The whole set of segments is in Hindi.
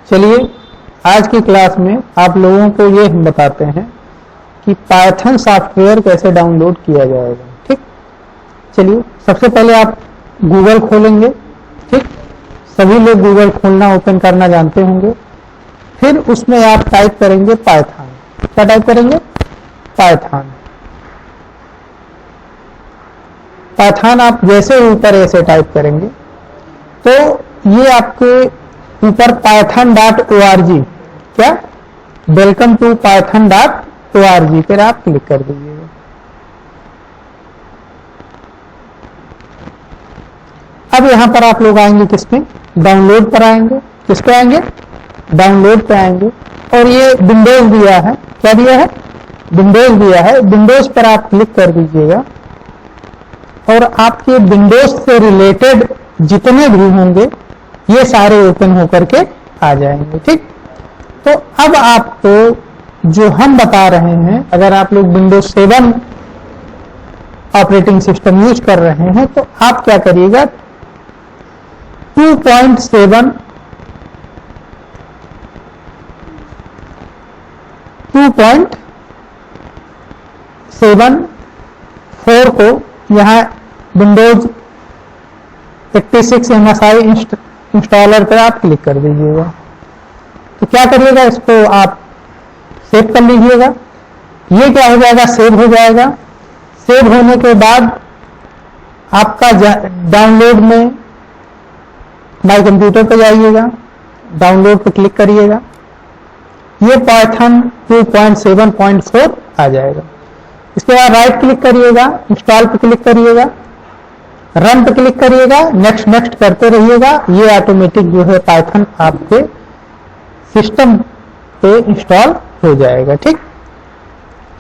चलिए आज की क्लास में आप लोगों को ये हम बताते हैं कि पाइथन सॉफ्टवेयर कैसे डाउनलोड किया जाएगा। ठीक, चलिए सबसे पहले आप गूगल खोलेंगे। ठीक, सभी लोग गूगल खोलना ओपन करना जानते होंगे। फिर उसमें आप टाइप करेंगे पाइथन। क्या टाइप करेंगे? पाइथन। पाइथन आप जैसे ऊपर ऐसे टाइप करेंगे तो ये आपके ऊपर python.org, क्या वेलकम टू python.org पर आप क्लिक कर दीजिएगा। अब यहां पर आप लोग आएंगे किस पे? डाउनलोड पर आएंगे। किस पे आएंगे? डाउनलोड पे आएंगे। और ये विंडोज दिया है। क्या दिया है? विंडोज दिया है। विंडोज पर आप क्लिक कर दीजिएगा और आपके विंडोज से रिलेटेड जितने भी होंगे ये सारे ओपन होकर के आ जाएंगे। ठीक, तो अब आपको जो हम बता रहे हैं, अगर आप लोग विंडोज 7 ऑपरेटिंग सिस्टम यूज कर रहे हैं तो आप क्या करिएगा, 2.7.4 को यहाँ विंडोज 86 MSI इंस्टॉलर पर आप क्लिक कर दीजिएगा। तो क्या करिएगा, इसको आप सेव कर लीजिएगा। ये क्या हो जाएगा? सेव हो जाएगा। सेव होने के बाद आपका डाउनलोड में माय कंप्यूटर पर जाइएगा, डाउनलोड पर क्लिक करिएगा। ये पाइथन 2.7.4 आ जाएगा। इसके बाद राइट क्लिक करिएगा, इंस्टॉल पर क्लिक करिएगा, रन पे क्लिक करिएगा, नेक्स्ट नेक्स्ट करते रहिएगा। ये ऑटोमेटिक जो है पाइथन आपके सिस्टम पे इंस्टॉल हो जाएगा। ठीक,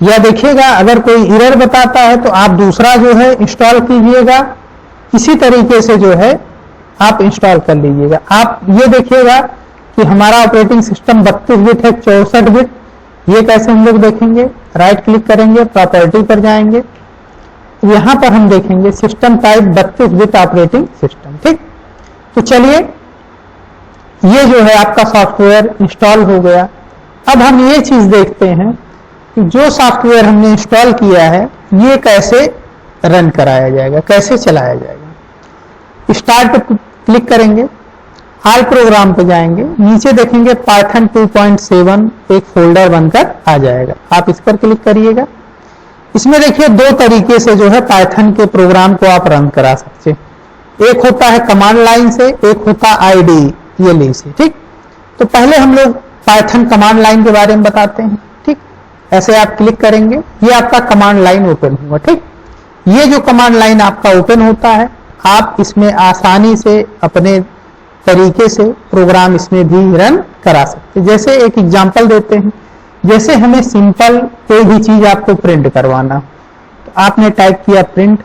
या देखिएगा अगर कोई एरर बताता है तो आप दूसरा जो है इंस्टॉल कीजिएगा। इसी तरीके से जो है आप इंस्टॉल कर लीजिएगा। आप ये देखिएगा कि हमारा ऑपरेटिंग सिस्टम 32 बिट है, 64 बिट। ये कैसे हम लोग देखेंगे? राइट क्लिक करेंगे, प्रॉपर्टी पर जाएंगे, यहां पर हम देखेंगे system type 32 bit operating system. ठीक, तो चलिए ये जो है आपका सॉफ्टवेयर इंस्टॉल हो गया। अब हम ये चीज देखते हैं कि जो सॉफ्टवेयर हमने इंस्टॉल किया है ये कैसे रन कराया जाएगा, कैसे चलाया जाएगा। स्टार्ट पे क्लिक करेंगे, ऑल प्रोग्राम पे जाएंगे, नीचे देखेंगे पाइथन 2.7 एक फोल्डर बनकर आ जाएगा। आप इस पर क्लिक करिएगा। इसमें देखिए दो तरीके से जो है पाइथन के प्रोग्राम को आप रन करा सकते हैं। एक होता है कमांड लाइन से, एक होता है आईडीई से। ठीक, तो पहले हम लोग पाइथन कमांड लाइन के बारे में बताते हैं। ठीक, ऐसे आप क्लिक करेंगे, ये आपका कमांड लाइन ओपन होगा। ठीक, ये जो कमांड लाइन आपका ओपन होता है आप इसमें आसानी से अपने तरीके से प्रोग्राम इसमें भी रन करा सकते हैं। जैसे एक एग्जांपल देते हैं, जैसे हमें सिंपल कोई भी चीज आपको प्रिंट करवाना, तो आपने टाइप किया प्रिंट,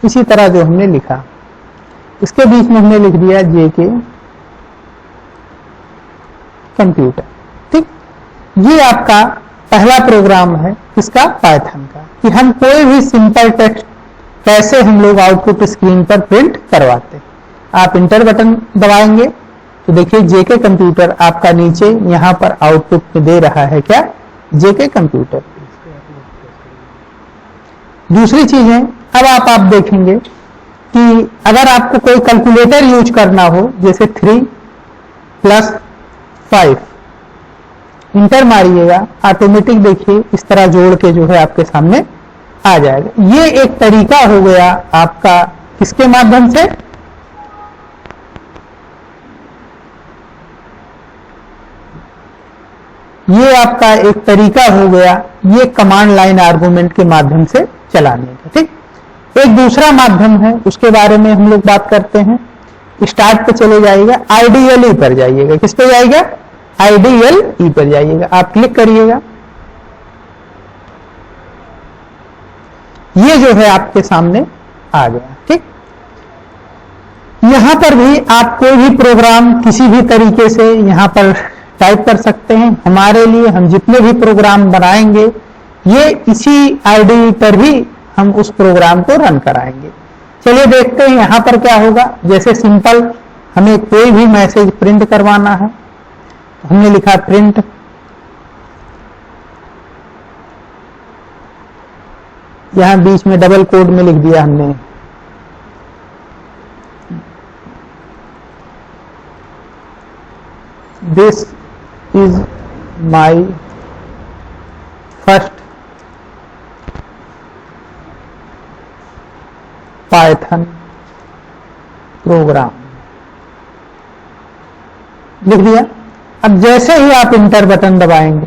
इसी तरह जो हमने लिखा, इसके बीच में हमने लिख दिया जेके कंप्यूटर। ठीक, ये आपका पहला प्रोग्राम है इसका पाइथन का, कि हम कोई भी सिंपल टेक्स्ट कैसे हम लोग आउटपुट स्क्रीन पर प्रिंट करवाते। आप इंटर बटन दबाएंगे तो देखिए जेके कंप्यूटर आपका नीचे यहां पर आउटपुट में दे रहा है, क्या? जेके कंप्यूटर। दूसरी चीज है, अब आप देखेंगे कि अगर आपको कोई कैलकुलेटर यूज करना हो, जैसे 3 + 5, इंटर मारिएगा, ऑटोमेटिक देखिए इस तरह जोड़ के जो है आपके सामने आ जाएगा। ये एक तरीका हो गया आपका किसके माध्यम से? ये आपका एक तरीका हो गया ये कमांड लाइन आर्गुमेंट के माध्यम से चलाने का। ठीक, एक दूसरा माध्यम है, उसके बारे में हम लोग बात करते हैं। स्टार्ट पे चले जाइएगा, आईडीएलई पर जाइएगा। किस पे जाइएगा? आईडीएलई पर जाइएगा, आप क्लिक करिएगा। ये जो है आपके सामने आ गया। ठीक, यहां पर भी आप कोई भी प्रोग्राम किसी भी तरीके से यहां पर टाइप कर सकते हैं। हमारे लिए हम जितने भी प्रोग्राम बनाएंगे ये इसी आईडी पर ही हम उस प्रोग्राम को रन कराएंगे। चलिए देखते हैं यहां पर क्या होगा। जैसे सिंपल हमें कोई भी मैसेज प्रिंट करवाना है, तो हमने लिखा प्रिंट, यहां बीच में डबल कोड में लिख दिया हमने this is my first Python programme, लिख दिया। अब जैसे ही आप इंटर बटन दबाएंगे,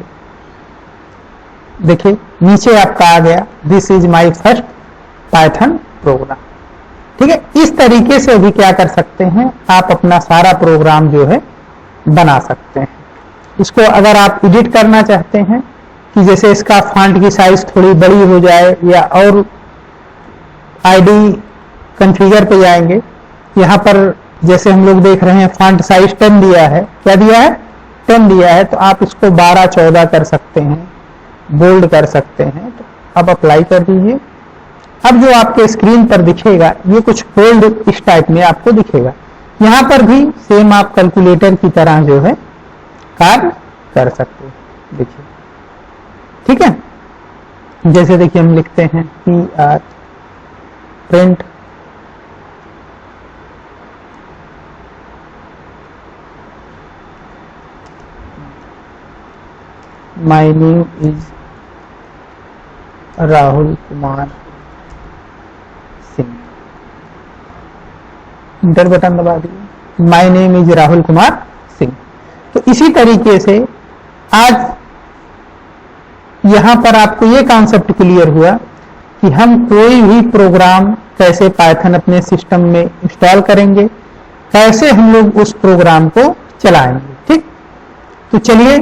देखिए नीचे आपका आ गया this is my first Python programme. ठीक है, इस तरीके से भी क्या कर सकते हैं, आप अपना सारा प्रोग्राम जो है बना सकते हैं। इसको अगर आप एडिट करना चाहते हैं कि जैसे इसका फॉन्ट की साइज थोड़ी बड़ी हो जाए, या और आईडी कॉन्फ़िगर पे जाएंगे, यहां पर जैसे हम लोग देख रहे हैं फॉन्ट साइज 10 दिया है, क्या दिया है 10 दिया है, तो आप इसको 12-14 कर सकते हैं, बोल्ड कर सकते हैं। तो अब अप्लाई कर दीजिए। अब जो आपके स्क्रीन पर दिखेगा ये कुछ बोल्ड इस टाइप में आपको दिखेगा। यहां पर भी सेम आप कैलकुलेटर की तरह जो है कार्य कर सकते हैं, देखिए। ठीक है, जैसे देखिए हम लिखते हैं PR print my name is Rahul Kumar Singh, inter button दबा दिए, my name is Rahul Kumar Singh. तो इसी तरीके से आज यहां पर आपको ये कॉन्सेप्ट क्लियर हुआ कि हम कोई भी प्रोग्राम कैसे पाइथन अपने सिस्टम में इंस्टॉल करेंगे, कैसे हम लोग उस प्रोग्राम को चलाएंगे। ठीक, तो चलिए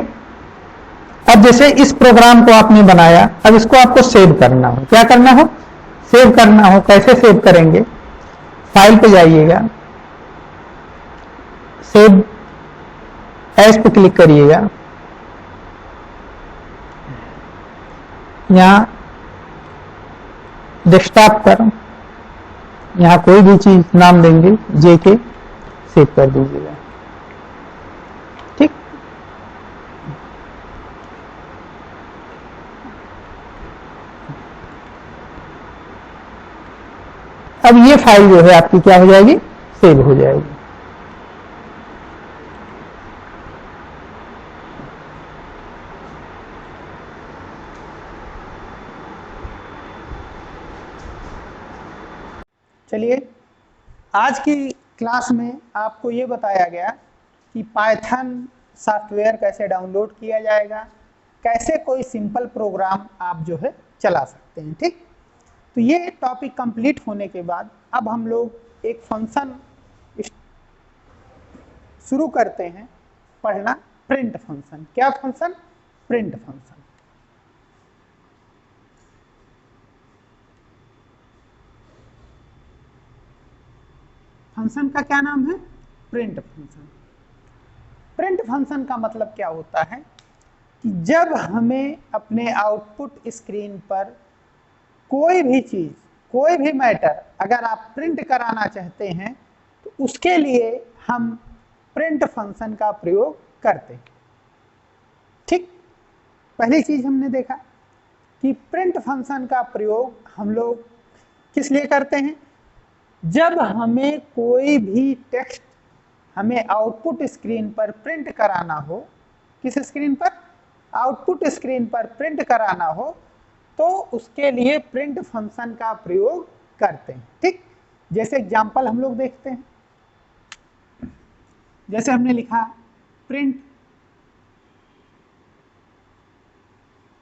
अब जैसे इस प्रोग्राम को आपने बनाया, अब इसको आपको सेव करना हो, क्या करना हो, सेव करना हो। कैसे सेव करेंगे, फाइल पे जाइएगा, सेव एज पे क्लिक करिएगा, यहां डेस्कटॉप पर यहां कोई भी चीज नाम देंगे जेके, सेव कर दीजिएगा। ठीक, अब ये फाइल जो है आपकी क्या हो जाएगी, सेव हो जाएगी। चलिए आज की क्लास में आपको ये बताया गया कि पाइथन सॉफ्टवेयर कैसे डाउनलोड किया जाएगा, कैसे कोई सिंपल प्रोग्राम आप जो है चला सकते हैं। ठीक, तो ये टॉपिक कंप्लीट होने के बाद अब हम लोग एक फंक्शन शुरू करते हैं पढ़ना, प्रिंट फंक्शन। क्या फंक्शन, प्रिंट फंक्शन। फंक्शन का क्या नाम है, प्रिंट फंक्शन। प्रिंट फंक्शन का मतलब क्या होता है कि जब हमें अपने आउटपुट स्क्रीन पर कोई भी चीज, कोई भी मैटर अगर आप प्रिंट कराना चाहते हैं तो उसके लिए हम प्रिंट फंक्शन का प्रयोग करते हैं। ठीक, पहली चीज हमने देखा कि प्रिंट फंक्शन का प्रयोग हम लोग किस लिए करते हैं, जब हमें कोई भी टेक्स्ट हमें आउटपुट स्क्रीन पर प्रिंट कराना हो, किस स्क्रीन पर, आउटपुट स्क्रीन पर प्रिंट कराना हो, तो उसके लिए प्रिंट फंक्शन का प्रयोग करते हैं। ठीक, जैसे एग्जांपल हम लोग देखते हैं, जैसे हमने लिखा प्रिंट,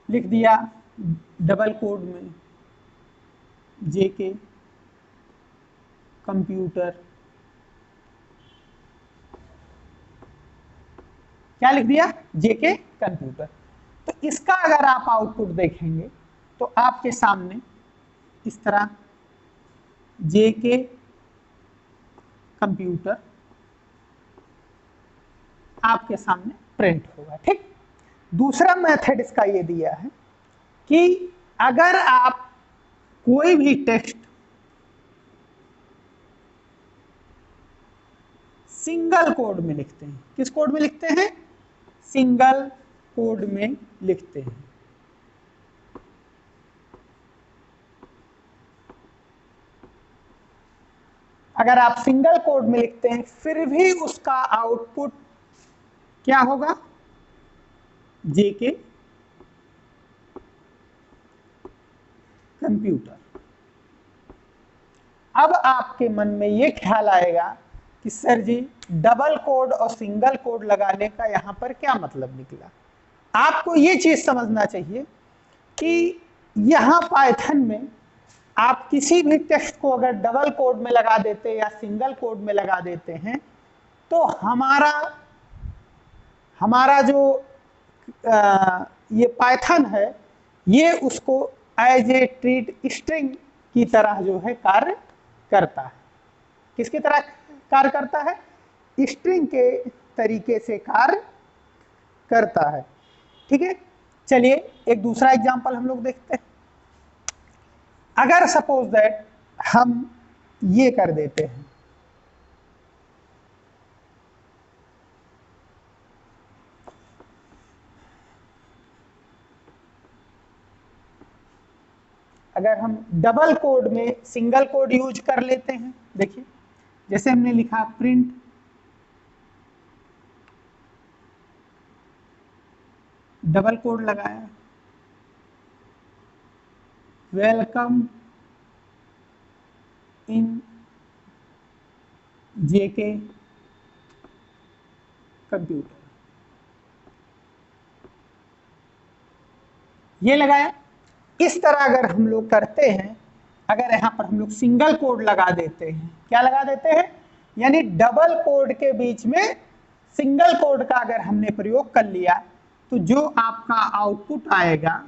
लिख दिया डबल कोड में जेके कंप्यूटर, क्या लिख दिया, जेके कंप्यूटर। तो इसका अगर आप आउटपुट देखेंगे तो आपके सामने इस तरह जेके कंप्यूटर आपके सामने प्रिंट होगा। ठीक, दूसरा मेथड इसका ये दिया है कि अगर आप कोई भी टेक्स्ट सिंगल कोड में लिखते हैं। किस कोड में लिखते हैं? सिंगल कोड में लिखते हैं। अगर आप सिंगल कोड में लिखते हैं फिर भी उसका आउटपुट क्या होगा? जेके कंप्यूटर। अब आपके मन में ये ख्याल आएगा कि सर जी डबल कोड और सिंगल कोड लगाने का यहां पर क्या मतलब निकला। आपको ये चीज समझना चाहिए कि यहां पाइथन में आप किसी भी टेक्स्ट को अगर डबल कोड में लगा देते या सिंगल कोड में लगा देते हैं तो हमारा जो ये पाइथन है ये उसको एज ए ट्रीट स्ट्रिंग की तरह जो है कार्य करता है। किसकी तरह कार्य करता है? स्ट्रिंग के तरीके से कार्य करता है। ठीक है, चलिए एक दूसरा एग्जांपल हम लोग देखते हैं। अगर सपोज दैट हम ये कर देते हैं, अगर हम डबल कोड में सिंगल कोड यूज कर लेते हैं, देखिए जैसे हमने लिखा प्रिंट डबल कोड लगाया, वेलकम इन जेके कंप्यूटर, ये लगाया। इस तरह अगर हम लोग करते हैं, अगर यहां पर हम लोग सिंगल कोड लगा देते हैं, क्या लगा देते हैं? यानी डबल कोड के बीच में सिंगल कोड का अगर हमने प्रयोग कर लिया तो जो आपका आउटपुट आएगा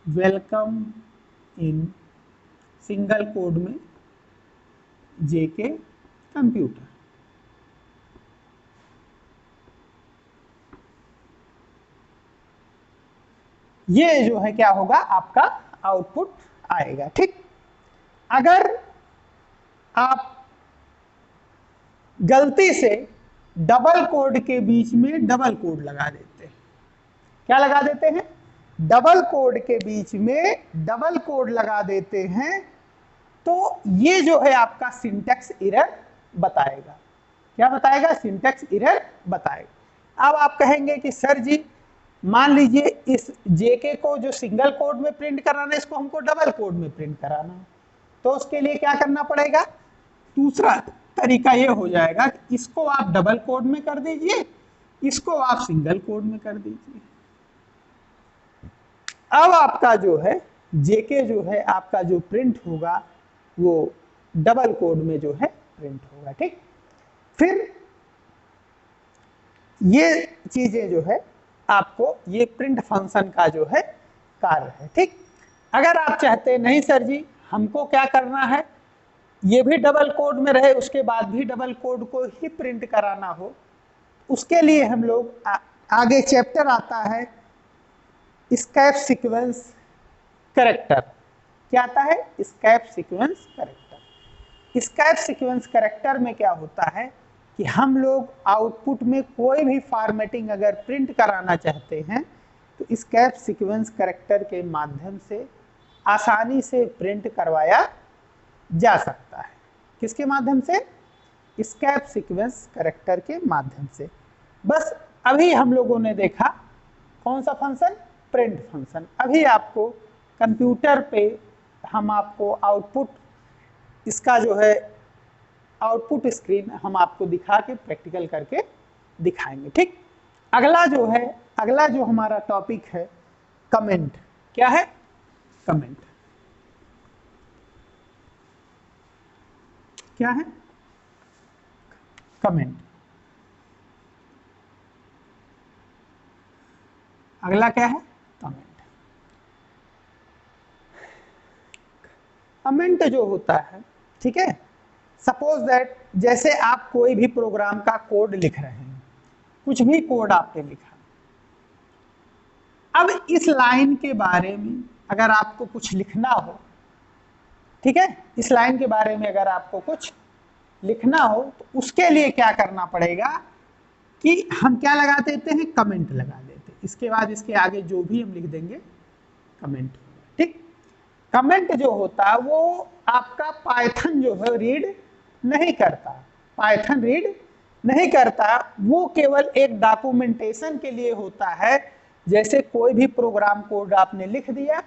वेलकम इन सिंगल कोड में जेके कंप्यूटर। ये जो है क्या होगा? आपका आउटपुट आएगा। ठीक, अगर आप गलती से डबल कोड के बीच में डबल कोड लगा देते हैं, क्या लगा देते हैं? डबल कोड के बीच में डबल कोड लगा देते हैं, तो ये जो है आपका सिंटैक्स एरर बताएगा। क्या बताएगा? सिंटैक्स एरर बताएगा। अब आप कहेंगे कि सर जी मान लीजिए इस जेके को जो सिंगल कोड में प्रिंट कराना है इसको हमको डबल कोड में प्रिंट कराना है, तो उसके लिए क्या करना पड़ेगा? दूसरा तरीका ये हो जाएगा कि इसको आप डबल कोड में कर दीजिए, इसको आप सिंगल कोड में कर दीजिए। अब आपका जो है जेके जो है आपका जो प्रिंट होगा वो डबल कोड में जो है प्रिंट होगा। ठीक, फिर ये चीजें जो है आपको ये प्रिंट फंक्शन का जो है कार्य है। ठीक, अगर आप चाहते हैं नहीं सर जी हमको क्या करना है, ये भी डबल कोड में रहे उसके बाद भी डबल कोड को ही प्रिंट कराना हो, उसके लिए हम लोग आगे चैप्टर आता है स्कैप सीक्वेंस कैरेक्टर। क्या आता है? स्कैप सीक्वेंस कैरेक्टर। स्कैप सीक्वेंस कैरेक्टर में क्या होता है कि हम लोग आउटपुट में कोई भी फॉर्मेटिंग अगर प्रिंट कराना चाहते हैं तो स्कैप सीक्वेंस कैरेक्टर के माध्यम से आसानी से प्रिंट करवाया जा सकता है। किसके माध्यम से? स्कैप सीक्वेंस कैरेक्टर के माध्यम से। बस अभी हम लोगों ने देखा कौन सा फंक्शन? Print function. अभी आपको कंप्यूटर पे हम आपको आउटपुट इसका जो है आउटपुट स्क्रीन हम आपको दिखा के प्रैक्टिकल करके दिखाएंगे। ठीक, अगला जो हमारा टॉपिक है कमेंट। क्या है? कमेंट। क्या है? कमेंट। अगला क्या है? कमेंट। कमेंट जो होता है, ठीक है, सपोज दैट जैसे आप कोई भी प्रोग्राम का कोड लिख रहे हैं, कुछ भी कोड आपने लिखा, अब इस लाइन के बारे में अगर आपको कुछ लिखना हो, ठीक है, इस लाइन के बारे में अगर आपको कुछ लिखना हो तो उसके लिए क्या करना पड़ेगा कि हम क्या लगा देते हैं, कमेंट लगा देते हैं। इसके बाद इसके आगे जो भी हम लिख देंगे कमेंट, ठीक। कमेंट जो होता है वो आपका पाइथन जो है रीड नहीं करता, पाइथन रीड नहीं करता, वो केवल एक डॉक्यूमेंटेशन के लिए होता है। जैसे कोई भी प्रोग्राम कोड आपने लिख दिया,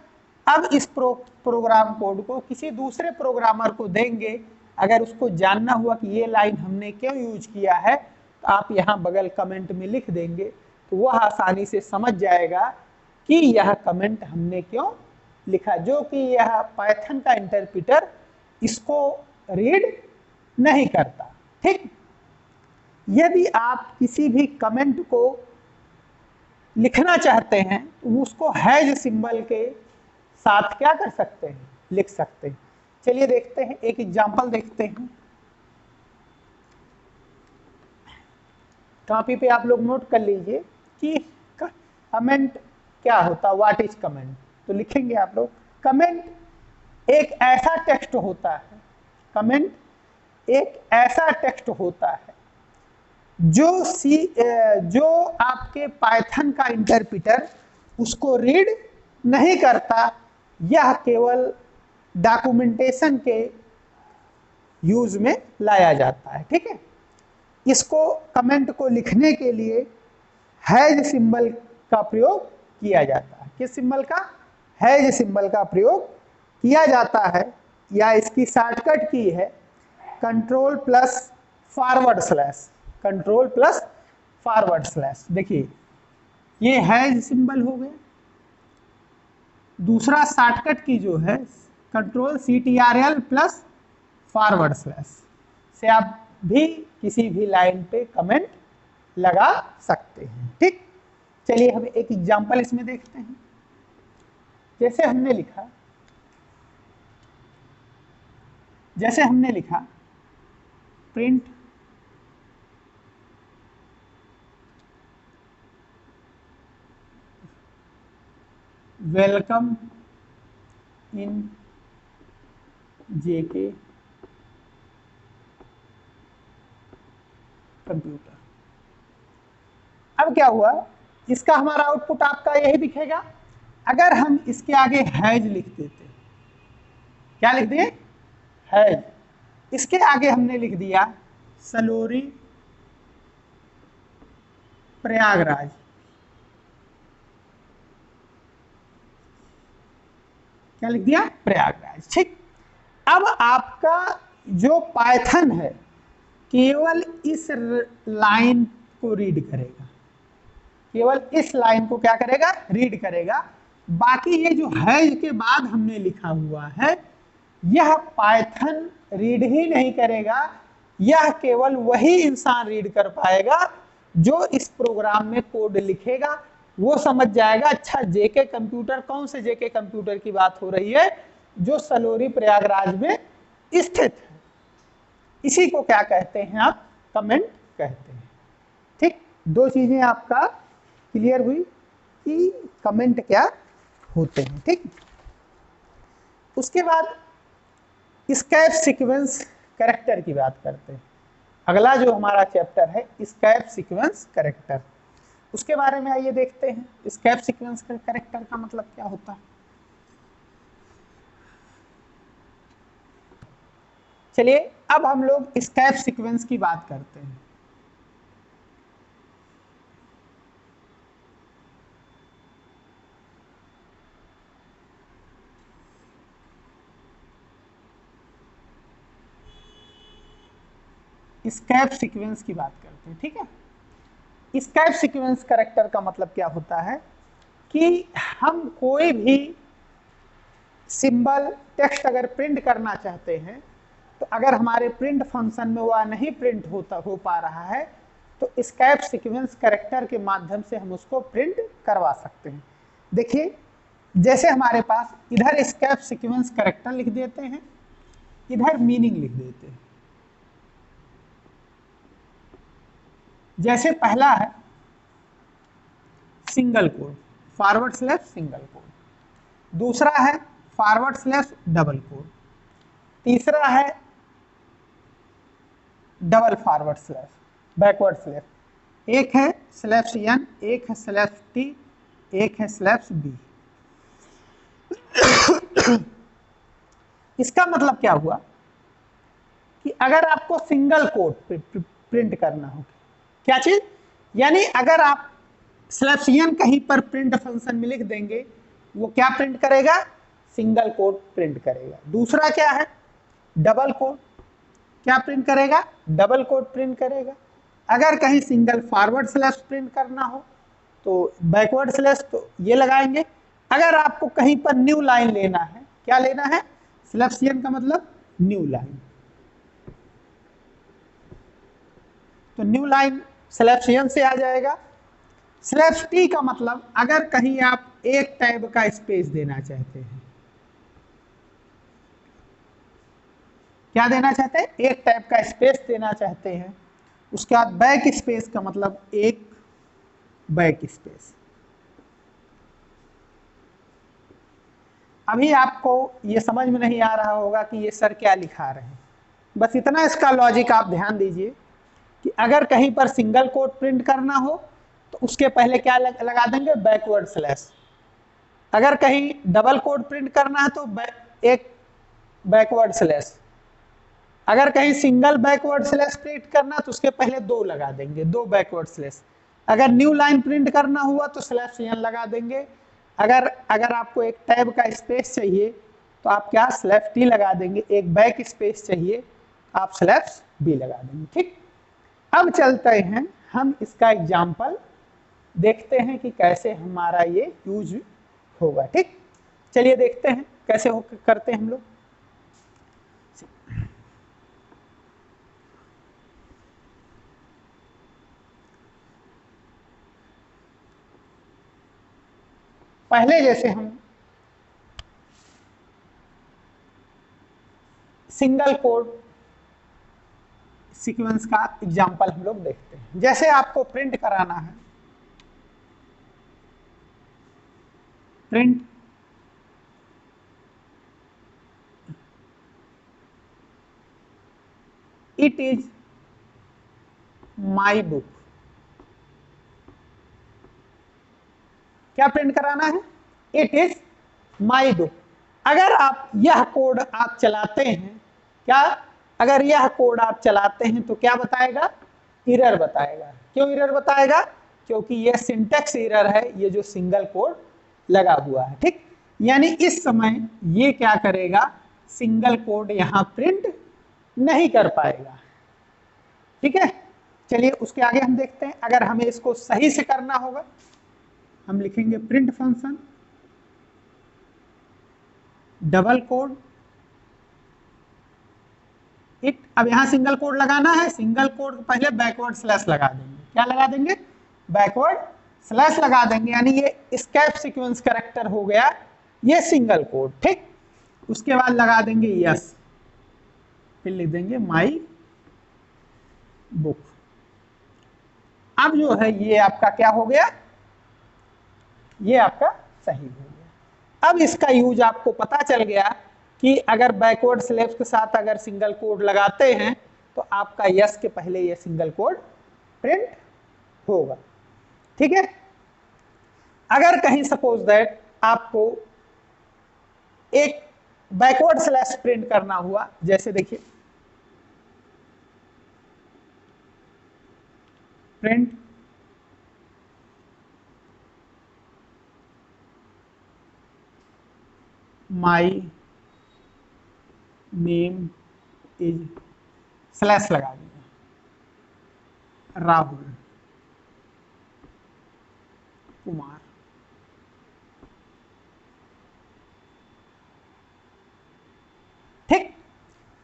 अब इस प्रोग्राम कोड को किसी दूसरे प्रोग्रामर को देंगे, अगर उसको जानना हुआ कि ये लाइन हमने क्यों यूज किया है, तो आप यहाँ बगल कमेंट में लिख देंगे, तो वह आसानी से समझ जाएगा कि यह कमेंट हमने क्यों लिखा, जो कि यह पाइथन का इंटरप्रेटर इसको रीड नहीं करता, ठीक। यदि आप किसी भी कमेंट को लिखना चाहते हैं तो उसको हैज सिंबल के साथ क्या कर सकते हैं, लिख सकते हैं। चलिए देखते हैं, एक एग्जांपल देखते हैं। कॉपी पे आप लोग नोट कर लीजिए कि कमेंट क्या होता है, व्हाट इज कमेंट। तो लिखेंगे आप लोग, कमेंट एक ऐसा टेक्स्ट होता है, कमेंट एक ऐसा टेक्स्ट होता है जो आपके पाइथन का इंटरप्रेटर उसको रीड नहीं करता, यह केवल डॉक्यूमेंटेशन के यूज में लाया जाता है, ठीक है। इसको कमेंट को लिखने के लिए हैज सिंबल का प्रयोग किया जाता है। किस सिंबल का, हैज सिंबल का प्रयोग किया जाता है, या इसकी शॉर्टकट की है control plus forward slash, control plus forward slash. देखिए ये हैज सिंबल हो गया, दूसरा शॉर्टकट की जो है control CTRL plus forward slash से आप भी किसी भी लाइन पे कमेंट लगा सकते हैं, ठीक। चलिए हम एक एग्जांपल इसमें देखते हैं। जैसे हमने लिखा print welcome in JK computer. अब क्या हुआ, इसका हमारा आउटपुट आपका यही दिखेगा। अगर हम इसके आगे हैज लिख देते, क्या लिख दिए, हैज, इसके आगे हमने लिख दिया सलोरी प्रयागराज, क्या लिख दिया, प्रयागराज, ठीक। अब आपका जो पाइथन है केवल इस लाइन को रीड करेगा, केवल इस लाइन को क्या करेगा, रीड करेगा। बाकी ये जो हैज के बाद हमने लिखा हुआ है यह पाइथन रीड ही नहीं करेगा, यह केवल वही इंसान रीड कर पाएगा जो इस प्रोग्राम में कोड लिखेगा। वो समझ जाएगा अच्छा जेके कंप्यूटर, कौन से जेके कंप्यूटर की बात हो रही है, जो सलोरी प्रयागराज में स्थित है। इसी को क्या कहते हैं आप, कमेंट कहते हैं, ठीक। दो चीजें आपका क्लियर हुई कि कमेंट क्या होते हैं, ठीक। उसके बाद स्कैप सीक्वेंस कैरेक्टर की बात करते हैं। अगला जो हमारा चैप्टर है स्कैप सीक्वेंस कैरेक्टर, उसके बारे में आइए देखते हैं। स्कैप सीक्वेंस कैरेक्टर का मतलब क्या होता है। चलिए अब हम लोग स्कैप सीक्वेंस की बात करते हैं। स्कैप सीक्वेंस की बात करते हैं, ठीक है। स्कैप सीक्वेंस कैरेक्टर का मतलब क्या होता है कि हम कोई भी सिंबल टेक्स्ट अगर प्रिंट करना चाहते हैं तो अगर हमारे प्रिंट फंक्शन में वह नहीं प्रिंट हो पा रहा है तो स्कैप सीक्वेंस कैरेक्टर के माध्यम से हम उसको प्रिंट करवा सकते हैं। देखिए जैसे हमारे पास इधर स्कैप सीक्वेंस कैरेक्टर लिख देते हैं, इधर मीनिंग लिख देते हैं। जैसे पहला है single code, forward slash single code, दूसरा है फॉरवर्ड स्लैश डबल कोड, तीसरा है double forward slash, backward slash. एक है स्लैश एन, एक है स्लैश टी, एक है स्लैश बी। इसका मतलब क्या हुआ कि अगर आपको सिंगल कोड प्रिंट करना हो, क्या चीज, यानी अगर आप स्लैश एन कहीं पर प्रिंट फंक्शन में लिख देंगे, वो क्या प्रिंट करेगा, सिंगल कोड प्रिंट करेगा। दूसरा क्या है, डबल कोड, क्या प्रिंट करेगा, डबल कोड प्रिंट करेगा। अगर कहीं सिंगल फॉरवर्ड स्लैश प्रिंट करना हो तो बैकवर्ड स्लैश तो ये लगाएंगे। अगर आपको कहीं पर न्यू लाइन लेना है, क्या लेना है, स्लैश एन का मतलब न्यू लाइन, तो न्यू लाइन स्लैश एन से आ जाएगा। स्लैश टी का मतलब अगर कहीं आप एक टैब का स्पेस देना चाहते हैं, क्या देना चाहते हैं, एक टैब का स्पेस देना चाहते हैं। उसके बाद बैक स्पेस का मतलब एक बैक स्पेस। अभी आपको ये समझ में नहीं आ रहा होगा कि ये सर क्या लिखा रहे हैं, बस इतना इसका लॉजिक आप ध्यान दीजिए कि अगर कहीं पर सिंगल कोड प्रिंट करना हो तो उसके पहले क्या लगा देंगे, बैकवर्ड स्लैश। अगर कहीं डबल कोड प्रिंट करना है तो एक बैकवर्ड स्लैश। अगर कहीं सिंगल बैकवर्ड स्लैश प्रिंट करना तो उसके पहले दो लगा देंगे, दो बैकवर्ड स्लैश। अगर न्यू लाइन प्रिंट करना हुआ तो स्लैश एन लगा देंगे। अगर आपको एक टैब का स्पेस चाहिए तो आप क्या, स्लैश टी लगा देंगे। एक बैक स्पेस चाहिए आप स्लैश बी लगा देंगे। ठीक, अब चलते हैं हम इसका एग्जाम्पल देखते हैं कि कैसे हमारा ये यूज होगा। ठीक, चलिए देखते हैं कैसे करते हैं हम लोग। पहले जैसे हम सिंगल कोड सीक्वेंस का एग्जांपल हम लोग देखते हैं। जैसे आपको प्रिंट कराना है, print it is my book, क्या प्रिंट कराना है, इट इज माई बुक। अगर आप यह कोड आप चलाते हैं, क्या, अगर यह कोड आप चलाते हैं तो क्या बताएगा, एरर बताएगा। क्यों एरर बताएगा, क्योंकि यह सिंटैक्स एरर है, ये जो सिंगल कोड लगा हुआ है। ठीक, यानी इस समय ये क्या करेगा, सिंगल कोड यहां प्रिंट नहीं कर पाएगा। ठीक है, चलिए उसके आगे हम देखते हैं। अगर हमें इसको सही से करना होगा, हम लिखेंगे print function double quote it. अब यहां सिंगल कोड लगाना है, सिंगल कोड पहले बैकवर्ड स्लैश लगा देंगे। क्या लगा देंगे, बैकवर्ड स्लैश लगा देंगे, यानी ये एस्केप सीक्वेंस कैरेक्टर हो गया ये सिंगल कोड। ठीक, उसके बाद लगा देंगे यस, फिर लिख देंगे माई बुक। अब जो है ये आपका क्या हो गया, ये आपका सही हो गया। अब इसका यूज आपको पता चल गया कि अगर बैकवर्ड स्लैश के साथ अगर सिंगल कोड लगाते हैं तो आपका यस के पहले ये सिंगल कोड प्रिंट होगा। ठीक है, अगर कहीं सपोज दैट आपको एक बैकवर्ड स्लैश प्रिंट करना हुआ, जैसे देखिए print my name is slash लगा दिया राहुल कुमार। ठीक,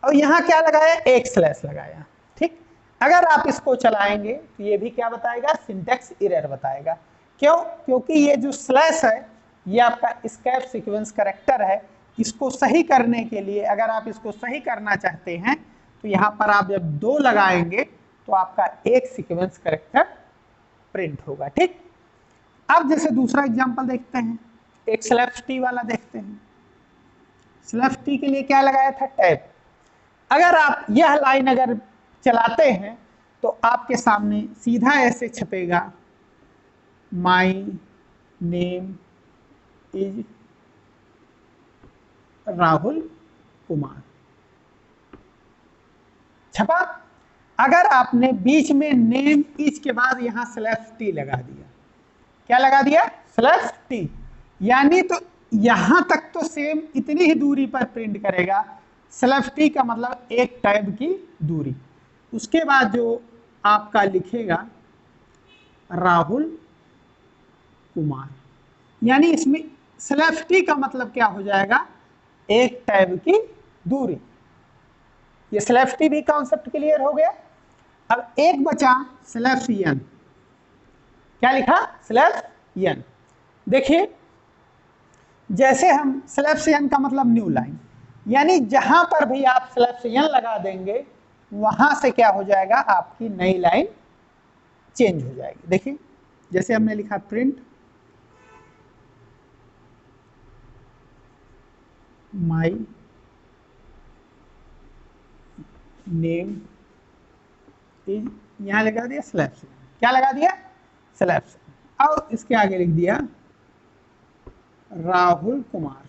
और यहां क्या लगाया, एक स्लैश लगाया। ठीक, अगर आप इसको चलाएंगे तो ये भी क्या बताएगा, सिंटैक्स एरर बताएगा। क्यों, क्योंकि ये जो स्लैश है ये आपका एस्केप सीक्वेंस कैरेक्टर है। इसको सही करने के लिए, अगर आप इसको सही करना चाहते हैं तो यहां पर आप जब दो लगाएंगे तो आपका एक सीक्वेंस कैरेक्टर प्रिंट होगा। ठीक, अब जैसे दूसरा एग्जांपल देखते हैं, एक स्लैश टी वाला देखते हैं। स्लैश टी के लिए क्या लगाया था, टैब। अगर आप यह लाइन अगर चलाते हैं तो आपके सामने सीधा ऐसे छपेगा, my name is Rahul Kumar, छपा। अगर आपने बीच में नेम इज के बाद यहां /t लगा दिया, क्या लगा दिया? /t, यानी तो यहां तक तो सेम इतनी ही दूरी पर प्रिंट करेगा। /t का मतलब एक टैब की दूरी। उसके बाद जो आपका लिखेगा राहुल कुमार, यानी इसमें /t का मतलब क्या हो जाएगा? एक टैब की दूरी। ये /t भी कॉन्सेप्ट क्लियर हो गया। अब एक बचा /n, क्या लिखा? /n। देखिए जैसे हम /n का मतलब न्यू लाइन, यानी जहां पर भी आप /n लगा देंगे वहां से क्या हो जाएगा? आपकी नई लाइन चेंज हो जाएगी। देखिए जैसे हमने लिखा प्रिंट माई नेम इज, यहां लगा दिया /n, क्या लगा दिया? /n। और इसके आगे लिख दिया राहुल कुमार।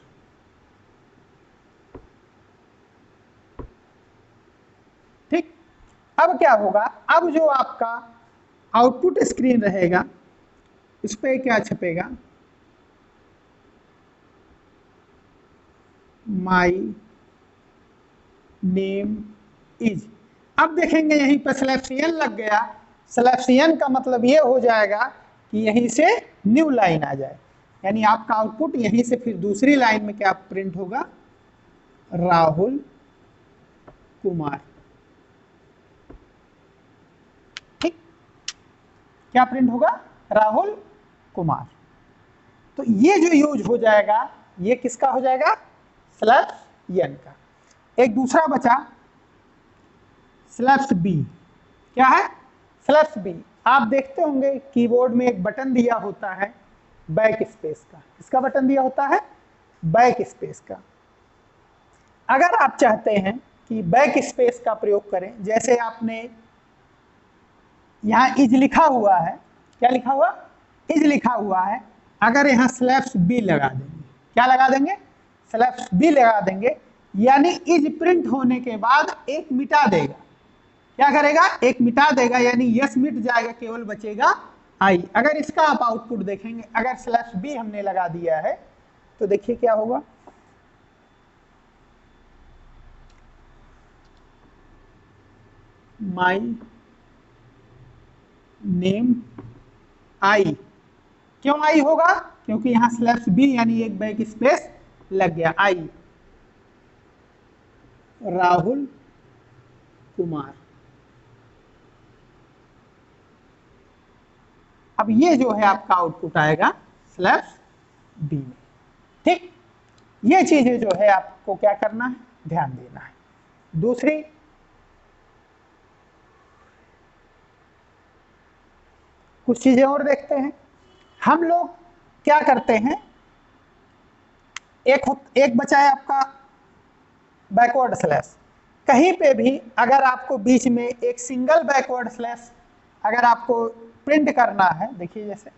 ठीक, अब क्या होगा? अब जो आपका आउटपुट स्क्रीन रहेगा इस पे क्या छपेगा? My name is. अब देखेंगे यहीं पर /n लग गया। /n का मतलब ये हो जाएगा कि यहीं से न्यू लाइन आ जाए, यानी आपका आउटपुट यहीं से फिर दूसरी लाइन में क्या प्रिंट होगा? राहुल कुमार। ठीक, क्या प्रिंट होगा? राहुल कुमार। तो ये जो यूज हो जाएगा ये किसका हो जाएगा? /n का। एक दूसरा बचा /b, क्या है? /b। आप देखते होंगे कीबोर्ड में एक बटन दिया होता है बैक स्पेस का। किसका बटन दिया होता है? बैक स्पेस का। अगर आप चाहते हैं कि बैक स्पेस का प्रयोग करें, जैसे आपने यहां इज लिखा हुआ है, क्या लिखा हुआ? इज लिखा हुआ है। अगर यहां /b लगा देंगे, क्या लगा देंगे? /b लगा देंगे, यानी इज प्रिंट होने के बाद एक मिटा देगा। क्या करेगा? एक मिटा देगा, यानी यस मिट जाएगा, केवल बचेगा आई। अगर इसका आप आउटपुट देखेंगे, अगर /b हमने लगा दिया है तो देखिए क्या होगा? My name I. क्यों आई होगा? क्योंकि यहां /b यानी एक बैक स्पेस लग गया। आई राहुल कुमार। अब ये जो है आपका आउटपुट आएगा /b में। ठीक, ये चीजें जो है आपको क्या करना है? ध्यान देना है। दूसरी, कुछ चीजें और देखते हैं। हम लोग क्या करते हैं, एक बचा है आपका बैकवर्ड स्लैश। कहीं पे भी अगर आपको बीच में एक सिंगल बैकवर्ड स्लैश अगर आपको प्रिंट करना है, देखिए जैसे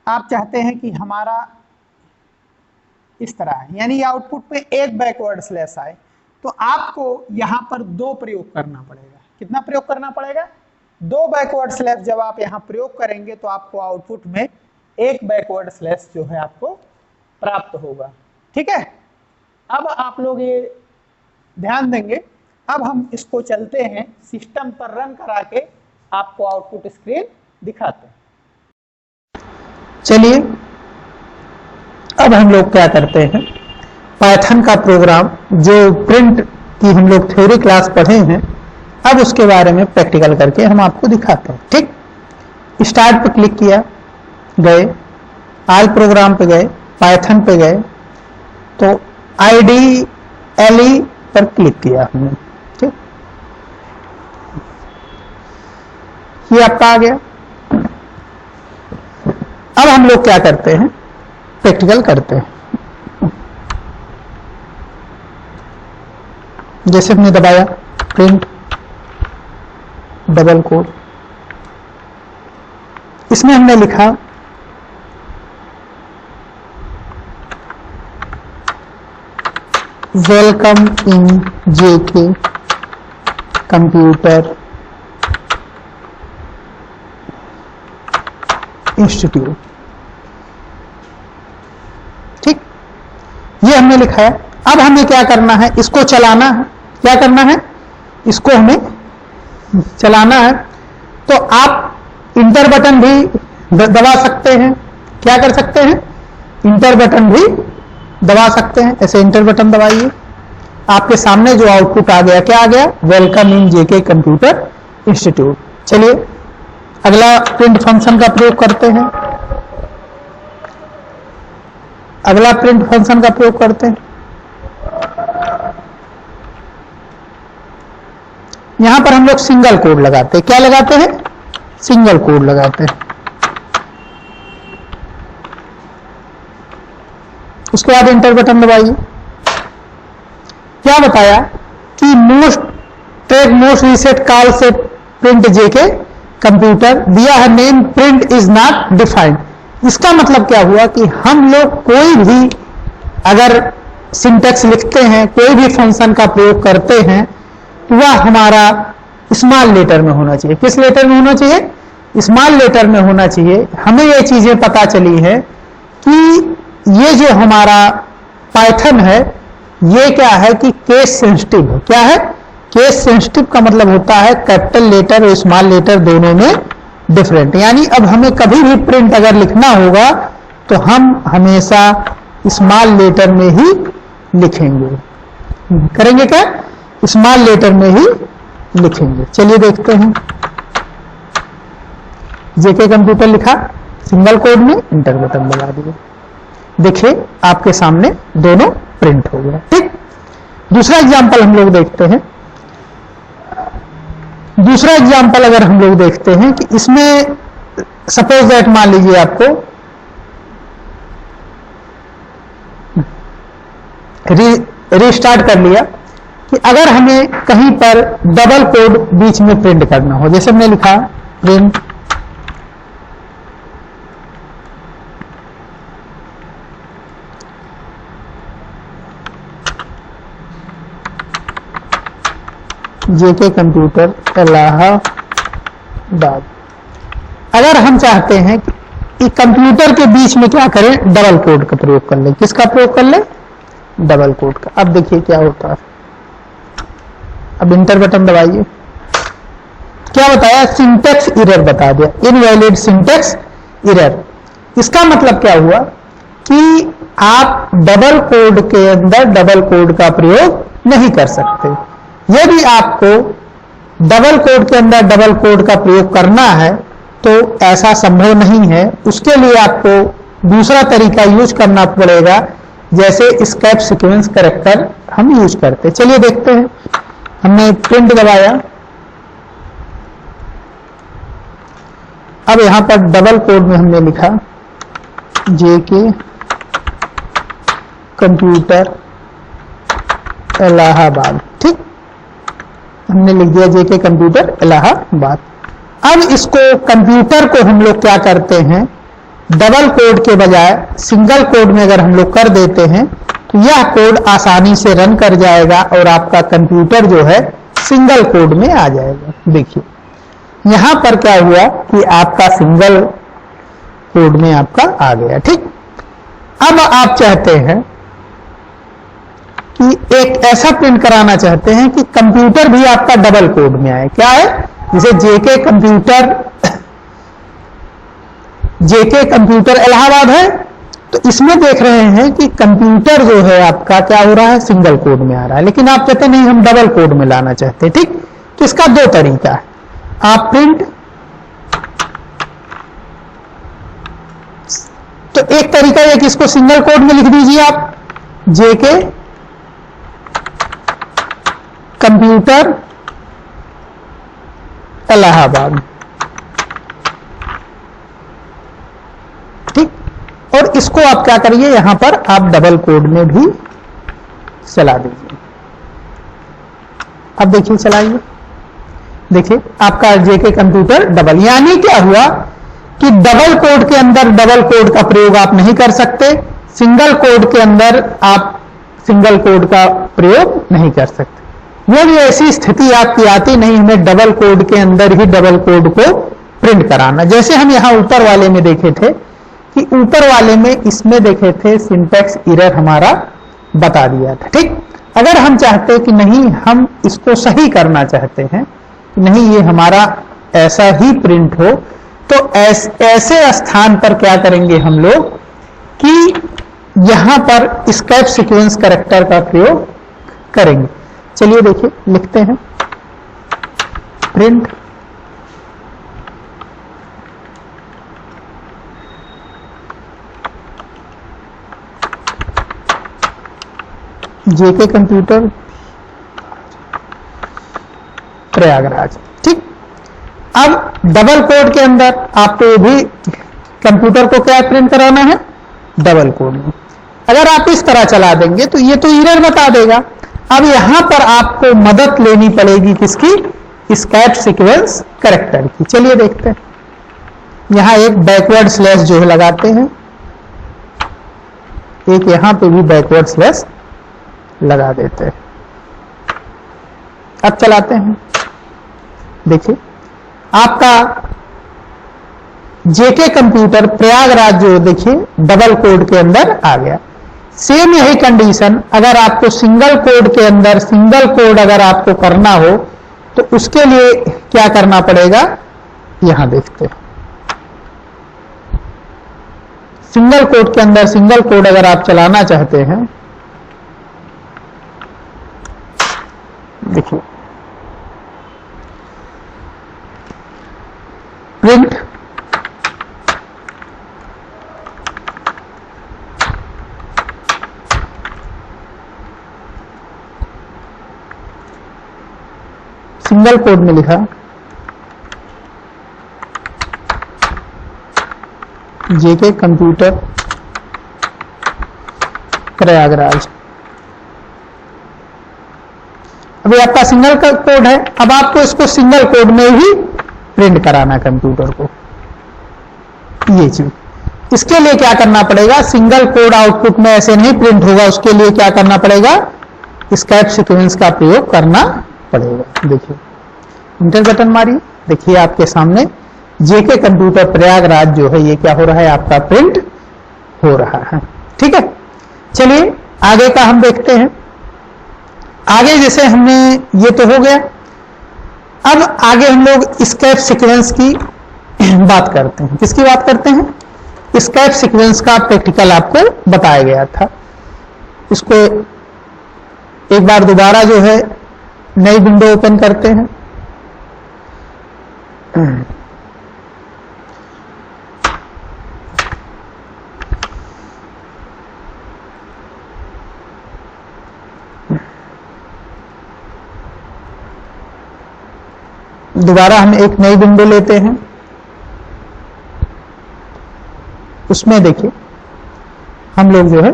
आप चाहते हैं कि हमारा इस तरह है, यानी आउटपुट पे एक बैकवर्ड स्लैश आए, तो आपको यहां पर 2 प्रयोग करना पड़ेगा। कितना प्रयोग करना पड़ेगा? 2 बैकवर्ड स्लैश जब आप यहां प्रयोग करेंगे तो आपको आउटपुट में एक बैकवर्ड स्लैश जो है आपको प्राप्त होगा। ठीक है, अब आप लोग ये ध्यान देंगे। अब हम इसको चलते हैं सिस्टम पर रन करा के आपको आउटपुट स्क्रीन दिखाते हैं। चलिए अब हम लोग क्या करते हैं, पाइथन का प्रोग्राम जो प्रिंट की हम लोग थ्योरी क्लास पढ़े हैं, अब उसके बारे में प्रैक्टिकल करके हम आपको दिखाते हैं। ठीक, स्टार्ट पे क्लिक किया, गए आल प्रोग्राम पे गए, पाइथन पे गए, तो IDLE पर क्लिक किया हमने। ठीक, ये आपका आ गया। अब हम लोग क्या करते हैं, प्रैक्टिकल करते हैं। जैसे हमने दबाया प्रिंट डबल कोड, इसमें हमने लिखा welcome in JK computer institute. ठीक, ये हमने लिखा है। अब हमें क्या करना है, इसको चलाना है। क्या करना है, इसको हमें चलाना है। तो आप इंटर बटन भी दबा सकते हैं। क्या कर सकते हैं, इंटर बटन भी दबा सकते हैं। ऐसे इंटर बटन दबाइए, आपके सामने जो आउटपुट आ गया, क्या आ गया, welcome in JK computer institute. चलिए अगला प्रिंट फंक्शन का प्रयोग करते हैं। अगला प्रिंट फंक्शन का प्रयोग करते हैं। यहां पर हम लोग सिंगल कोड लगाते हैं। क्या लगाते हैं, सिंगल कोड लगाते हैं। उसके बाद इंटर बटन दबाइए। क्या बताया कि मोस्ट रीसेट कॉल से प्रिंट जेके कंप्यूटर दिया है name print is not defined. इसका मतलब क्या हुआ कि हम लोग कोई भी अगर सिंटेक्स लिखते हैं, कोई भी फंक्शन का प्रयोग करते हैं, वह हमारा स्मॉल लेटर में होना चाहिए। किस लेटर में होना चाहिए, स्मॉल लेटर में होना चाहिए। हमें ये चीजें पता चली है कि ये जो हमारा पाइथन है, ये क्या है कि केस सेंसिटिव है। क्या है, केस सेंसिटिव का मतलब होता है कैपिटल लेटर और स्मॉल लेटर दोनों में डिफरेंट। यानी अब हमें कभी भी प्रिंट अगर लिखना होगा तो हम हमेशा स्मॉल लेटर में ही लिखेंगे। करेंगे क्या, स्मॉल लेटर में ही लिखेंगे। चलिए देखते हैं। जेके कंप्यूटर लिखा सिंगल कोड में, इंटर बटन दबा दिए। देखिए आपके सामने दोनों प्रिंट हो गया। ठीक, दूसरा एग्जांपल हम लोग देखते हैं। दूसरा एग्जांपल अगर हम लोग देखते हैं कि इसमें सपोज दैट मान लीजिए आपको रीस्टार्ट कर लिया कि अगर हमें कहीं पर डबल कोड बीच में प्रिंट करना हो, जैसे हमने लिखा प्रिंट जेके कंप्यूटर इलाहाबाद। अगर हम चाहते हैं कि कंप्यूटर के बीच में क्या करें, डबल कोड का प्रयोग कर लें। किसका प्रयोग कर लें, डबल कोड का। अब देखिए क्या होता है। अब इंटर बटन दबाइए। क्या बताया, सिंटेक्स एरर बता दिया, इनवैलिड सिंटेक्स एरर। इसका मतलब क्या हुआ कि आप डबल कोड के अंदर डबल कोड का प्रयोग नहीं कर सकते। यदि आपको डबल कोड के अंदर डबल कोड का प्रयोग करना है तो ऐसा संभव नहीं है। उसके लिए आपको दूसरा तरीका यूज करना पड़ेगा, जैसे एस्केप सीक्वेंस कैरेक्टर हम यूज करते हैं। चलिए देखते हैं। हमने प्रिंट दबाया, अब यहां पर डबल कोड में हमने लिखा जेके कंप्यूटर इलाहाबाद। ठीक, हमने लिख दिया जेके कंप्यूटर इलाहाबाद। अब इसको कंप्यूटर को हम लोग क्या करते हैं, डबल कोड के बजाय सिंगल कोड में अगर हम लोग कर देते हैं तो यह कोड आसानी से रन कर जाएगा और आपका कंप्यूटर जो है सिंगल कोड में आ जाएगा। देखिए यहां पर क्या हुआ कि आपका सिंगल कोड में आपका आ गया। ठीक, अब आप चाहते हैं कि एक ऐसा प्रिंट कराना चाहते हैं कि कंप्यूटर भी आपका डबल कोड में आए। क्या है, जैसे जेके कंप्यूटर इलाहाबाद है, तो इसमें देख रहे हैं कि कंप्यूटर जो है आपका क्या हो रहा है, सिंगल कोड में आ रहा है। लेकिन आप कहते नहीं, हम डबल कोड में लाना चाहते हैं। ठीक, तो इसका दो तरीका है। आप प्रिंट, तो एक तरीका है कि इसको सिंगल कोड में लिख दीजिए आप, जेके कंप्यूटर इलाहाबाद। ठीक, और इसको आप क्या करिए, यहां पर आप डबल कोड में भी चला दीजिए। अब देखिए चलाइए, देखिए आपका जेके कंप्यूटर डबल, यानी क्या हुआ कि डबल कोड के अंदर डबल कोड का प्रयोग आप नहीं कर सकते, सिंगल कोड के अंदर आप सिंगल कोड का प्रयोग नहीं कर सकते। वो भी ऐसी स्थिति आपकी आती नहीं, हमें डबल कोड के अंदर ही डबल कोड को प्रिंट कराना। जैसे हम यहां ऊपर वाले में देखे थे कि ऊपर वाले में इसमें देखे थे सिंटैक्स एरर हमारा बता दिया था, ठीक। अगर हम चाहते कि नहीं, हम इसको सही करना चाहते हैं, नहीं ये हमारा ऐसा ही प्रिंट हो, तो ऐसे स्थान पर क्या करेंगे हम लोग कि यहां पर एस्केप सीक्वेंस कैरेक्टर का प्रयोग करेंगे। चलिए देखिए, लिखते हैं प्रिंट जेके कंप्यूटर प्रयागराज, ठीक। अब डबल कोड के अंदर आपको भी कंप्यूटर को क्या प्रिंट कराना है, डबल कोड में। अगर आप इस तरह चला देंगे तो ये तो एरर बता देगा। अब यहां पर आपको मदद लेनी पड़ेगी किसकी, एस्केप सीक्वेंस कैरेक्टर की। चलिए देखते हैं, यहां एक बैकवर्ड स्लैश जो है लगाते हैं, एक यहां पे भी बैकवर्ड स्लैश लगा देते हैं। अब चलाते हैं, देखिए आपका जेके कंप्यूटर प्रयागराज जो देखिए डबल कोड के अंदर आ गया। सेम यही कंडीशन अगर आपको सिंगल कोड के अंदर सिंगल कोड अगर आपको करना हो तो उसके लिए क्या करना पड़ेगा, यहां देखते हैं। सिंगल कोड के अंदर सिंगल कोड अगर आप चलाना चाहते हैं, देखिए प्रिंट सिंगल कोड में लिखा जेके कंप्यूटर प्रयागराज। अभी आपका सिंगल का कोड है, अब आपको इसको सिंगल कोड में ही प्रिंट कराना कंप्यूटर को, ये चीज। इसके लिए क्या करना पड़ेगा, सिंगल कोड आउटपुट में ऐसे नहीं प्रिंट होगा, उसके लिए क्या करना पड़ेगा, एस्केप सीक्वेंस का प्रयोग करना पड़ेगा। देखिए इंटर बटन मारिए, देखिए आपके सामने जेके कंप्यूटर प्रयागराज जो है ये क्या हो रहा है, आपका प्रिंट हो रहा है, ठीक है। चलिए आगे का हम देखते हैं। आगे जैसे हमने ये तो हो गया, अब आगे हम लोग एस्केप सीक्वेंस की बात करते हैं। किसकी बात करते हैं, एस्केप सीक्वेंस का प्रैक्टिकल आपको बताया गया था। इसको एक बार दोबारा जो है नई विंडो ओपन करते हैं। दोबारा हम एक नई विंडो लेते हैं, उसमें देखिए हम लोग जो है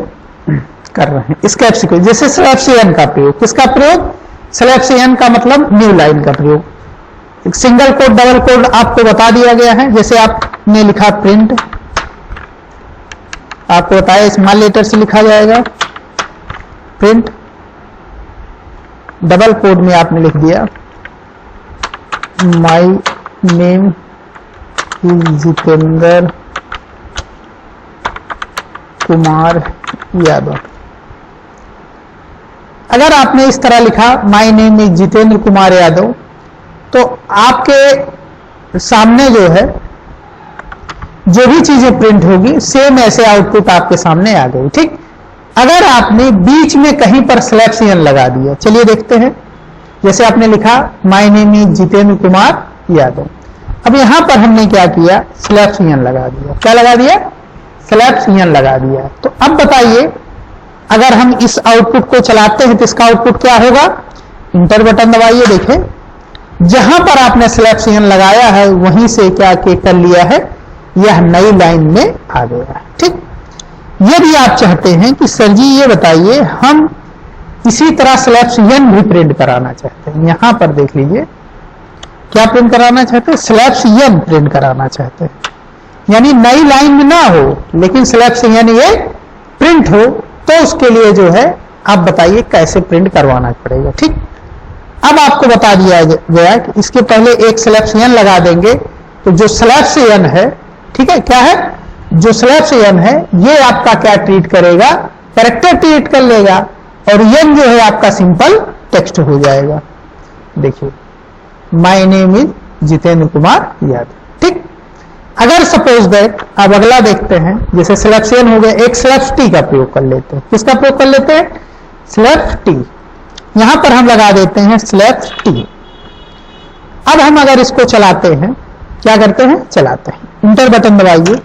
कर रहे हैं एस्केप सीक्वेंस। जैसे स्लैश CN का प्रयोग, किसका प्रयोग, स्लैश CN का मतलब न्यू लाइन का प्रयोग। सिंगल कोड डबल कोड आपको बता दिया गया है। जैसे आपने लिखा प्रिंट, आपको बताया स्मॉल लेटर से लिखा जाएगा प्रिंट, डबल कोड में आपने लिख दिया my name is Jitendra Kumar Yadav. अगर आपने इस तरह लिखा my name is Jitendra Kumar Yadav, तो आपके सामने जो है जो भी चीजें प्रिंट होगी सेम ऐसे आउटपुट आपके सामने आ गई, ठीक। अगर आपने बीच में कहीं पर स्लैश CN लगा दिया, चलिए देखते हैं। जैसे आपने लिखा my name is Jitendra Kumar Yadav, अब यहां पर हमने क्या किया, स्लैश CN लगा दिया। क्या लगा दिया, स्लैश CN लगा दिया। तो अब बताइए अगर हम इस आउटपुट को चलाते हैं तो इसका आउटपुट क्या होगा, इंटर बटन दबाइए, देखें जहां पर आपने स्लैश CN लगाया है वहीं से क्या कर लिया है, यह नई लाइन में आ गया, ठीक। यदि आप चाहते हैं कि सर जी ये बताइए हम इसी तरह स्लैब्स n भी प्रिंट कराना चाहते हैं। यहां पर देख लीजिए क्या प्रिंट कराना चाहते हैं, स्लैब्स n प्रिंट कराना चाहते हैं, यानी नई लाइन में ना हो लेकिन स्लैब्स n ये प्रिंट हो, तो उसके लिए जो है आप बताइए कैसे प्रिंट करवाना पड़ेगा। ठीक, अब आपको बता दिया गया कि इसके पहले एक स्लैब्स n लगा देंगे, तो जो स्लैब्स n है, ठीक है, क्या है, जो स्लैब्स n है ये आपका क्या ट्रीट करेगा, कैरेक्टर ट्रीट कर लेगा, और n जो है आपका सिंपल टेक्स्ट हो जाएगा। देखिए, my name is Jitendra Kumar Yadav. ठीक, अगर सपोज दैट अब अगला देखते हैं, जैसे स्लैब्स n हो गए, एक स्लैब्स t का प्रयोग कर लेते हैं। किसका प्रयोग कर लेते हैं, स्लैब्स t। यहां पर हम लगा देते हैं स्लैब्स t। अब हम अगर इसको चलाते हैं, क्या करते हैं, चलाते हैं, इंटर बटन दबाइए,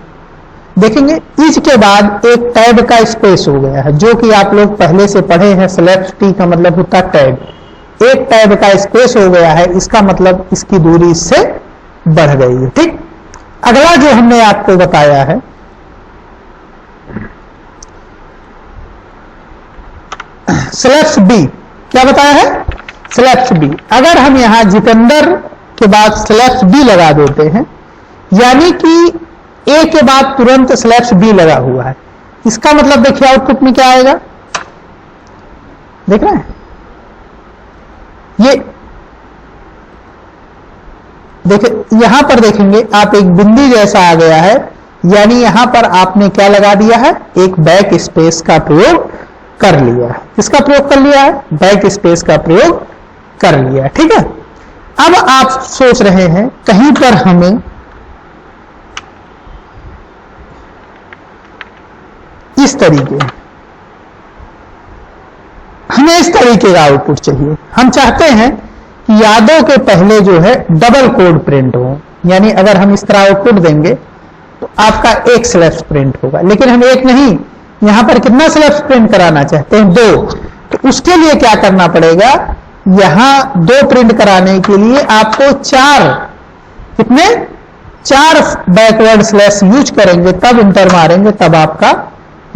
देखेंगे इज के बाद एक टैब का स्पेस हो गया है, जो कि आप लोग पहले से पढ़े हैं, स्लैब्स t का मतलब होता है टैब। एक टैब का स्पेस हो गया है, इसका मतलब इसकी दूरी इससे बढ़ गई है। ठीक, अगला जो हमने आपको बताया है, स्लैब्स b, क्या बताया है, स्लैब्स b। अगर हम यहां जितेंद्र के बाद स्लैब्स b लगा देते हैं, यानी कि a के बाद तुरंत स्लैब्स b लगा हुआ है, इसका मतलब देखिए आउटपुट में क्या आएगा, देख रहे हैं, ये देखिए यहां पर देखेंगे आप एक बिंदी जैसा आ गया है, यानी यहां पर आपने क्या लगा दिया है, एक बैक स्पेस का प्रयोग कर लिया है। किसका प्रयोग कर लिया है, बैक स्पेस का प्रयोग कर लिया है। ठीक है, अब आप सोच रहे हैं कहीं पर हमें इस तरीके का आउटपुट चाहिए। हम चाहते हैं कि यादों के पहले जो है डबल कोड प्रिंट हो, यानी अगर हम इस तरह आउटपुट देंगे तो आपका एक स्लैब्स प्रिंट होगा, लेकिन हम एक नहीं, यहां पर कितना स्लैब्स प्रिंट कराना चाहते हैं, 2। तो उसके लिए क्या करना पड़ेगा, यहां 2 प्रिंट कराने के लिए आपको 4 कितने 4 बैकवर्ड स्लैश यूज करेंगे, तब इंटर मारेंगे, तब आपका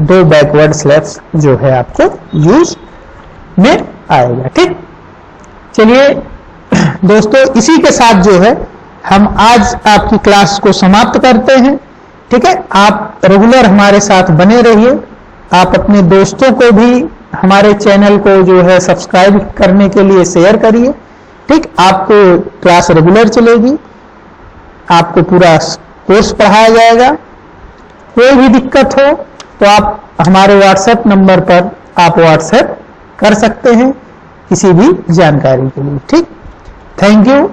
2 बैकवर्ड स्लैश जो है आपको यूज में आएगा। ठीक, चलिए दोस्तों, इसी के साथ जो है हम आज आपकी क्लास को समाप्त करते हैं। ठीक है, आप रेगुलर हमारे साथ बने रहिए, आप अपने दोस्तों को भी हमारे चैनल को जो है सब्सक्राइब करने के लिए शेयर करिए। ठीक, आपको क्लास रेगुलर चलेगी, आपको पूरा कोर्स पढ़ाया जाएगा। कोई भी दिक्कत हो तो आप हमारे व्हाट्सएप नंबर पर आप व्हाट्सएप कर सकते हैं किसी भी जानकारी के लिए। ठीक, थैंक यू।